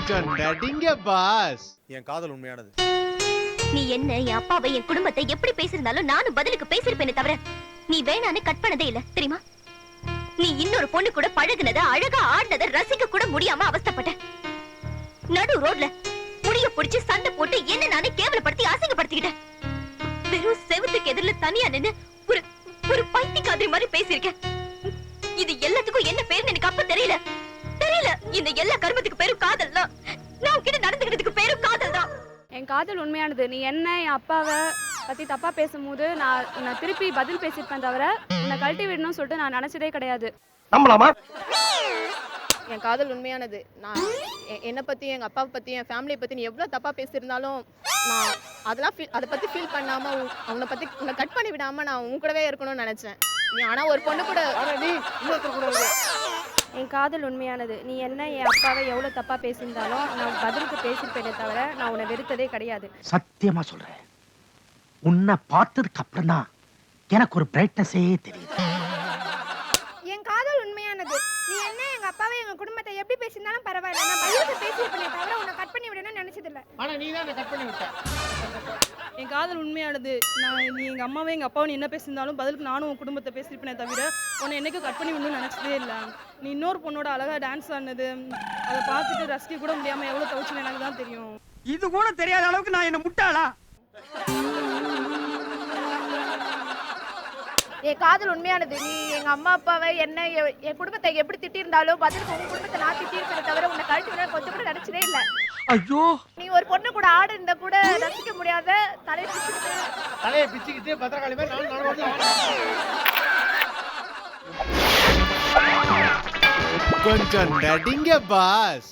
கொஞ்சம் நடிங்க பாஸ். என் காதல் உண்மையானது. நீ என்ன என் அப்பாவை என் குடும்பத்தை எப்படி பேசியிருந்தாலும் நானும் பதிலுக்கு பேசிருப்பேனே தவிர நீ வேணான்னு கட் பண்ணதே இல்ல தெரியுமா? நீ இன்னொரு பொண்ணு கூட பழகுனத அழகா ஆடினத ரசிக்க கூட முடியாம அவஸ்தைப்பட்ட. நடு ரோட்ல முடிய பிடிச்சு சண்டை போட்டு என்ன நானே கேவலப்படுத்தி அசிங்கப்படுத்திக்கிட்டேன். வெறும் செவுத்துக்கு எதிரில தனியா நின்னு ஒரு பைத்தியக்காரி மாதிரி பேசியிருக்கேன். இது எல்லாத்துக்கும் என்ன பேருன்னு எனக்கு அப்ப தெரியல. இந்த எல்லா கர்மத்துக்கு பேரும் காதல் தான். நான் உன்கிட்ட நடந்துக்கிட்டதுக்கு பேரும் காதல் தான். என் காதல் உண்மையானது. நீ என்ன என் அப்பாவை பற்றி தப்பாக பேசும்போது நான் திருப்பி பதில் பேசியிருப்பேன் தவிர உன்னை கழட்டி விடணும்னு சொல்லிட்டு நான் நினச்சதே கிடையாது. நம்பலாமா? என் காதல் உண்மையானது. நான் என்னை பற்றி எங்கள் அப்பாவை பற்றி என் ஃபேமிலியை பற்றி நீ எவ்வளோ தப்பாக பேசியிருந்தாலும் நான் அதெல்லாம் அதை பற்றி ஃபீல் பண்ணாமல் அவனை பற்றி உன்னை கட் பண்ணி விடாமல் நான் உன் கூடவே இருக்கணும்னு நினச்சேன். நீ ஆனால் ஒரு பொண்ணு கூட என் காதல் உண்மையானது. நீ என்ன என் அப்பாவை எவ்வளோ தப்பாக பேசியிருந்தாலும் நான் பதிலுக்கு பேசியிருப்பேனே தவிர நான் உன்னை வெறுத்ததே கிடையாது. சத்தியமா சொல்றேன், உன்னை பார்த்ததுக்கு அப்புறம் தான் எனக்கு ஒரு பிரைட்னஸே தெரியுது. என் காதல் உண்மையானது. நீ என்ன எங்க அப்பாவை எங்க குடும்பத்தை எப்படி பேசினாலும் பரவாயில்ல, நான் பதிலுக்கு பேசியிருப்பேனே தவிர உன்னை கட் பண்ணி விடணும்னு நினைச்சதில்ல. ஆனா நீ தான் கட் பண்ணி விட்ட. என் காதல் உண்மையானது. நீ எங்கள் அம்மாவே எங்கள் அப்பாவை நீ என்ன பேசியிருந்தாலும் பதிலுக்கு நானும் உன் குடும்பத்தை பேசியிருப்பேனே தவிர உன்னை என்னைக்கும் கட் பண்ணி விடணும்னு நினச்சதே இல்லை. நீ இன்னொரு பொண்ணோட அழகாக டான்ஸ் ஆடினது அதை பார்த்துட்டு ரசிக்க கூட முடியாமல் எவ்வளோ தவிச்சுன்னு எனக்கு தான் தெரியும். இது கூட தெரியாத அளவுக்கு நான் என்ன முட்டாளா? என் காதல் உண்மையானது. நீ எங்கள் அம்மா அப்பாவை என்ன என் குடும்பத்தை எப்படி திட்டியிருந்தாலும் பதிலுக்கு உன் குடும்பத்தை நான் திட்டியிருப்பேனே தவிர உன்னை கழட்டி விட கொஞ்சம் கூட நினச்சதே இல்லை. ஐயோ, நீ ஒரு பொண்ணு கூட ஆடு இருந்தா கூட ரசிக்க முடியாத தலையை பிச்சுக்கிட்டு பத்திரகாளி மாதிரி கொஞ்சம் நடிங்க பாஸ்.